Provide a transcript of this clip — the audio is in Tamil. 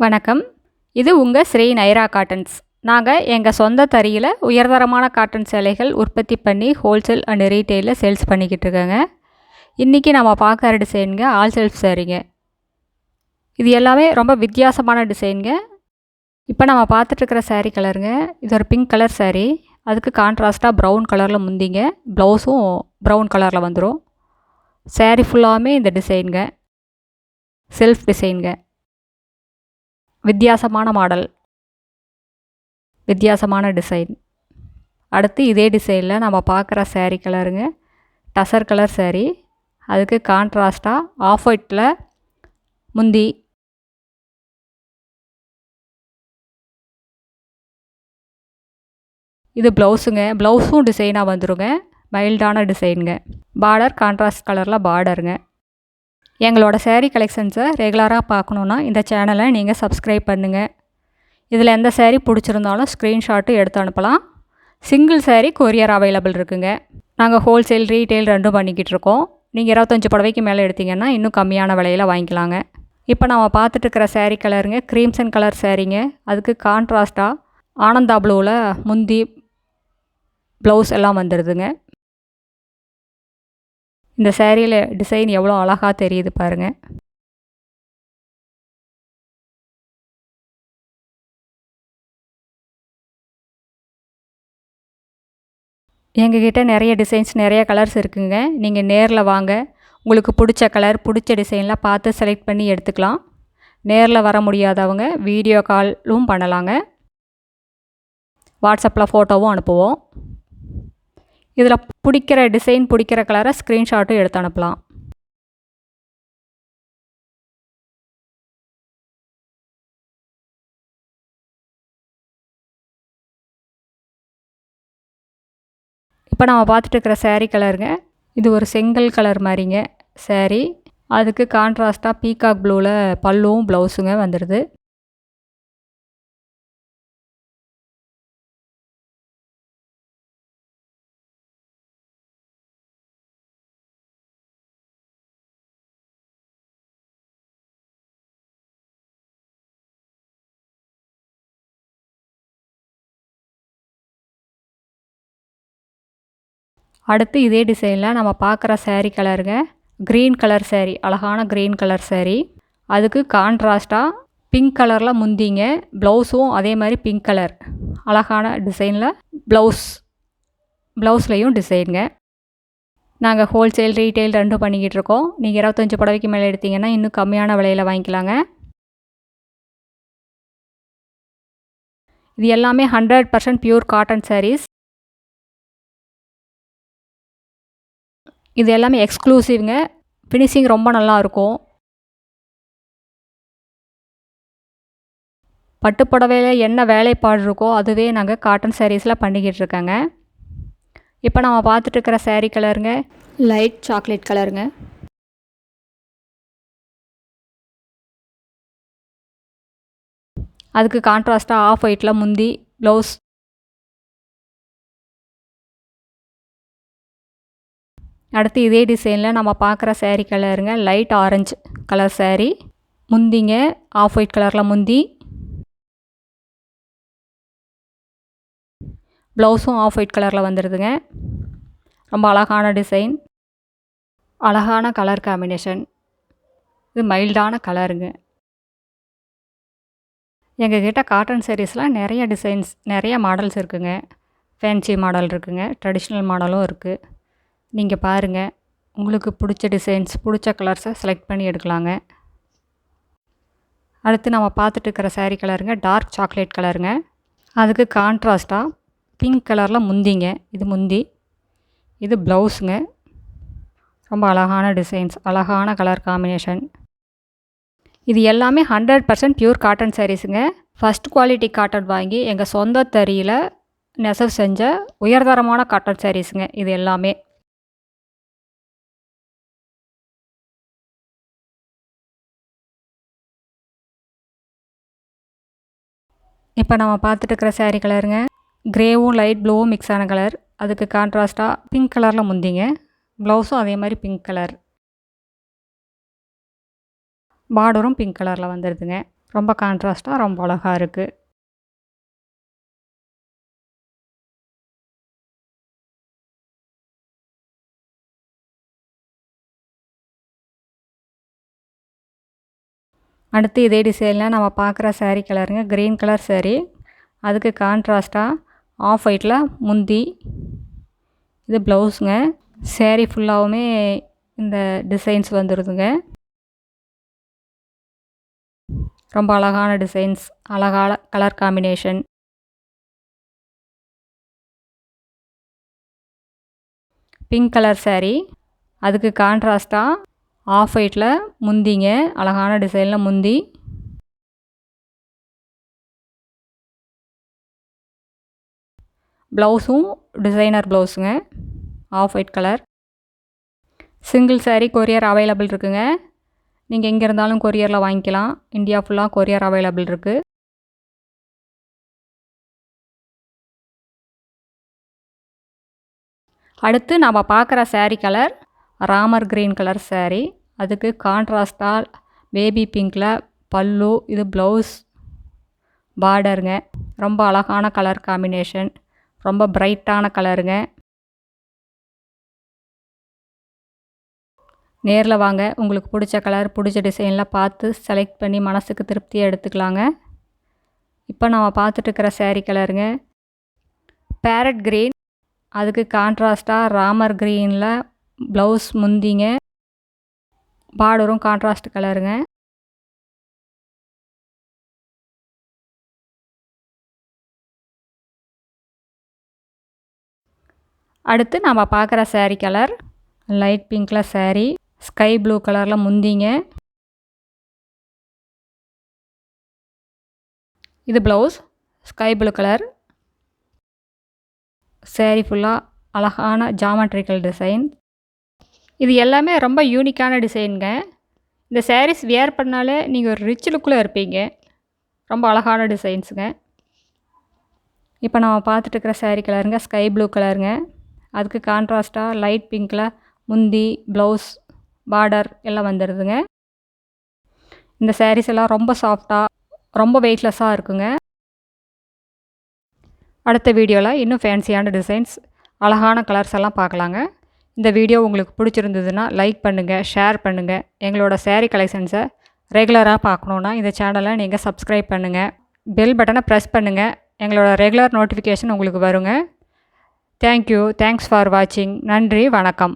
வணக்கம். இது உங்கள் ஸ்ரீ நைரா காட்டன்ஸ். நாங்கள் எங்கள் சொந்த தறியில் உயர்தரமான காட்டன் சேலைகள் உற்பத்தி பண்ணி ஹோல்சேல் அண்ட் ரீட்டெயிலில் சேல்ஸ் பண்ணிக்கிட்டு இருக்கோங்க. இன்றைக்கி நம்ம பார்க்குற டிசைனுங்க ஆல் செல்ஃப் சாரீங்க. இது எல்லாமே ரொம்ப வித்தியாசமான டிசைனுங்க. இப்போ நம்ம பார்த்துட்ருக்கிற சாரீ கலருங்க, இது ஒரு பிங்க் கலர் சாரீ. அதுக்கு கான்ட்ராஸ்ட்டாக ப்ரௌன் கலரில் முந்திங்க, ப்ளவுஸும் ப்ரௌன் கலரில் வந்துடும். சாரீ ஃபுல்லாமே இந்த டிசைனுங்க, செல்ஃப் டிசைனுங்க. வித்தியாசமான மாடல், வித்தியாசமான டிசைன். அடுத்து இதே டிசைனில் நம்ம பார்க்குற சாரீ கலருங்க டசர் கலர் சாரீ. அதுக்கு கான்ட்ராஸ்ட்டாக ஆஃப் ஒயிட்டில் முந்தி, இது ப்ளவுஸுங்க. ப்ளவுஸும் டிசைனாக வந்துடுங்க, மைல்டான டிசைனுங்க. பார்டர் கான்ட்ராஸ்ட் கலரில் பார்டருங்க. எங்களோட சாரீ கலெக்ஷன்ஸை ரெகுலராக பார்க்கணுன்னா இந்த சேனலை நீங்கள் சப்ஸ்கிரைப் பண்ணுங்கள். இதில் எந்த சாரீ பிடிச்சிருந்தாலும் ஸ்க்ரீன்ஷாட்டு எடுத்து அனுப்பலாம். சிங்கிள் சாரீ கொரியர் அவைலபிள் இருக்குங்க. நாங்கள் ஹோல்சேல் ரீட்டெயில் ரெண்டும் பண்ணிக்கிட்டு இருக்கோம். நீங்கள் 25 புடவைக்கு மேலே எடுத்திங்கன்னா இன்னும் கம்மியான விலையில் வாங்கிக்கலாங்க. இப்போ நம்ம பார்த்துட்டு இருக்கிற சாரீ கலருங்க க்ரீம்சன் கலர் சாரீங்க. அதுக்கு கான்ட்ராஸ்ட்டாக ஆனந்தா ப்ளூவில் முந்தி, ப்ளவுஸ் எல்லாம் வந்துடுதுங்க. இந்த சாரியில் டிசைன் எவ்வளோ அழகாக தெரியுது பாருங்கள். எங்ககிட்ட நிறைய டிசைன்ஸ், நிறைய கலர்ஸ் இருக்குங்க. நீங்கள் நேரில் வாங்க, உங்களுக்கு பிடிச்ச கலர், பிடிச்ச டிசைன்லாம் பார்த்து செலக்ட் பண்ணி எடுத்துக்கலாம். நேரில் வர முடியாதவங்க வீடியோ காலும் பண்ணலாங்க. வாட்ஸ்அப்பில் ஃபோட்டோவும் அனுப்புவோம். இதில் பிடிக்கிற டிசைன், பிடிக்கிற கலரை ஸ்க்ரீன்ஷாட்டும் எடுத்து அனுப்பலாம். இப்போ நம்ம பார்த்துட்டு இருக்கிற சாரீ கலருங்க, இது ஒரு செங்கல் கலர் மாதிரிங்க சாரீ. அதுக்கு கான்ட்ராஸ்ட்டாக பீகாக் ப்ளூவில் பல்லுவும் ப்ளவுஸுங்க வந்துடுது. அடுத்து இதே டிசைனில் நம்ம பார்க்குற சாரீ கலருங்க க்ரீன் கலர் சாரீ, அழகான க்ரீன் கலர் சாரீ. அதுக்கு கான்ட்ராஸ்ட்டாக பிங்க் கலரில் முந்திங்க, ப்ளவுஸும் அதே மாதிரி பிங்க் கலர் அழகான டிசைனில் ப்ளவுஸ்லேயும் டிசைனுங்க. நாங்கள் ஹோல்சேல் ரீட்டெயில் ரெண்டும் பண்ணிக்கிட்டு இருக்கோம். நீங்கள் 25 புடவைக்கு மேலே எடுத்திங்கன்னா இன்னும் கம்மியான விலையில் வாங்கிக்கலாங்க. இது எல்லாமே 100% பியூர் காட்டன் சாரீஸ். இது எல்லாமே எக்ஸ்க்ளூசிவ்ங்க. ஃபினிஷிங் ரொம்ப நல்லாயிருக்கும். பட்டுப்புடவையில் என்ன வேலைப்பாடு இருக்கோ அதுவே நாங்கள் காட்டன் சாரீஸில் பண்ணிக்கிட்டு இருக்கோங்க. இப்போ நம்ம பார்த்துட்டு இருக்கிற சாரீ கலருங்க லைட் சாக்லேட் கலருங்க. அதுக்கு கான்ட்ராஸ்ட்டாக ஆஃப் ஒயிட்டில் முந்தி, ப்ளவுஸ். அடுத்து இதே டிசைனில் நம்ம பார்க்குற சாரீ கலருங்க லைட் ஆரஞ்சு கலர் சாரீ. முந்திங்க ஆஃப் ஒயிட் கலரில் முந்தி, ப்ளவுஸும் ஆஃப் ஒயிட் கலரில் வந்துடுதுங்க. ரொம்ப அழகான டிசைன், அழகான கலர் காம்பினேஷன். இது மைல்டான கலருங்க. எங்ககிட்ட காட்டன் சாரீஸ்லாம் நிறைய டிசைன்ஸ், நிறைய மாடல்ஸ் இருக்குங்க. ஃபேன்சி மாடல் இருக்குங்க, ட்ரெடிஷ்னல் மாடலும் இருக்குது. நீங்கள் பாருங்கள், உங்களுக்கு பிடிச்ச டிசைன்ஸ், பிடிச்ச கலர்ஸை செலக்ட் பண்ணி எடுக்கலாங்க. அடுத்து நம்ம பார்த்துட்டு இருக்கிற சாரீ கலருங்க டார்க் சாக்லேட் கலருங்க. அதுக்கு கான்ட்ராஸ்ட்டாக பிங்க் கலரில் முந்திங்க, இது முந்தி, இது ப்ளவுஸுங்க. ரொம்ப அழகான டிசைன்ஸ், அழகான கலர் காம்பினேஷன். இது எல்லாமே 100% பியூர் காட்டன் சாரீஸுங்க. ஃபஸ்ட் குவாலிட்டி காட்டன் வாங்கி எங்கள் சொந்த தறியில் நெசவு செஞ்ச உயர்தரமான காட்டன் சாரீஸுங்க இது எல்லாமே. இப்போ நம்ம பார்த்துட்டு இருக்கிற சாரீ கலருங்க க்ரேவும் லைட் ப்ளூவும் மிக்ஸ் ஆன கலர். அதுக்கு கான்ட்ராஸ்ட்டாக பிங்க் கலரில் முந்திங்க, ப்ளவுஸும் அதே மாதிரி பிங்க் கலர், பார்டரும் பிங்க் கலரில் வந்துடுதுங்க. ரொம்ப கான்ட்ராஸ்ட்டாக ரொம்ப அழகாக இருக்குது. அடுத்து இதே டிசைனில் நம்ம பார்க்குற saree கலருங்க க்ரீன் கலர் saree. அதுக்கு கான்ட்ராஸ்ட்டாக ஆஃப் ஒயிட்டில் முந்தி, இது ப்ளவுஸுங்க. saree ஃபுல்லாகவுமே இந்த டிசைன்ஸ் வந்துடுதுங்க. ரொம்ப அழகான டிசைன்ஸ், அழகான colour combination. Pink colour saree. அதுக்கு கான்ட்ராஸ்ட்டாக ஆஃப் ஒயிட்டில் முந்திங்க, அழகான டிசைனில் முந்தி. ப்ளவுஸும் டிசைனர் ப்ளவுஸுங்க, off white colour. Single saree courier available இருக்குங்க. நீங்கள் எங்கே இருந்தாலும் கொரியரில் வாங்கிக்கலாம். இந்தியா ஃபுல்லாக கொரியர் அவைலபிள் இருக்குது. அடுத்து நம்ம பார்க்குற saree colour Ramar green colour saree. அதுக்கு கான்ட்ராஸ்டாக பேபி பிங்க்கில் பல்லு, இது ப்ளவுஸ், பார்டருங்க. ரொம்ப அழகான கலர் காம்பினேஷன், ரொம்ப பிரைட்டான கலருங்க. நேரில் வாங்க, உங்களுக்கு பிடிச்ச கலர் பிடிச்ச டிசைனில் பார்த்து செலக்ட் பண்ணி மனசுக்கு திருப்தியாக எடுத்துக்கலாங்க. இப்போ நம்ம பார்த்துட்டு இருக்கிற saree கலருங்க பேரட் க்ரீன். அதுக்கு கான்ட்ராஸ்ட்டாக ராமர் க்ரீனில் ப்ளவுஸ் முந்திங்க, பார்டரும் கான்ட்ராஸ்ட் கலருங்க. அடுத்து நம்ம பார்க்குற saree கலர் லைட் பிங்க்கில் saree, ஸ்கை ப்ளூ கலரில் முந்திங்க, இது blouse sky blue colour. saree ஃபுல்லாக அழகான ஜாமெட்ரிக்கல் டிசைன். இது எல்லாமே ரொம்ப யூனிக்கான டிசைனுங்க. இந்த sarees வியர் பண்ணாலே நீங்கள் ஒரு ரிச் லுக்கில் இருப்பீங்க. ரொம்ப அழகான டிசைன்ஸுங்க. இப்போ நம்ம பார்த்துட்டு இருக்கிற saree கலருங்க ஸ்கை ப்ளூ கலருங்க. அதுக்கு கான்ட்ராஸ்ட்டாக லைட் பிங்க்கில் முந்தி, ப்ளவுஸ், பார்டர் எல்லாம் வந்துடுதுங்க. இந்த sarees எல்லாம் ரொம்ப சாஃப்டாக ரொம்ப வெயிட்லெஸ்ஸாக இருக்குங்க. அடுத்த வீடியோவில் இன்னும் ஃபேன்சியான டிசைன்ஸ், அழகான கலர்ஸ் எல்லாம் பார்க்கலாங்க. இந்த வீடியோ உங்களுக்கு பிடிச்சிருந்ததுன்னா லைக் பண்ணுங்கள், ஷேர் பண்ணுங்கள். எங்களோட saree கலெக்ஷன்ஸை ரெகுலராக பார்க்கணுன்னா இந்த சேனலை நீங்கள் சப்ஸ்கிரைப் பண்ணுங்கள். பெல் பட்டனை ப்ரெஸ் பண்ணுங்கள். எங்களோட ரெகுலர் நோட்டிஃபிகேஷன் உங்களுக்கு வருங்க. தேங்க்யூ. தேங்க்ஸ் ஃபார் வாட்சிங். நன்றி, வணக்கம்.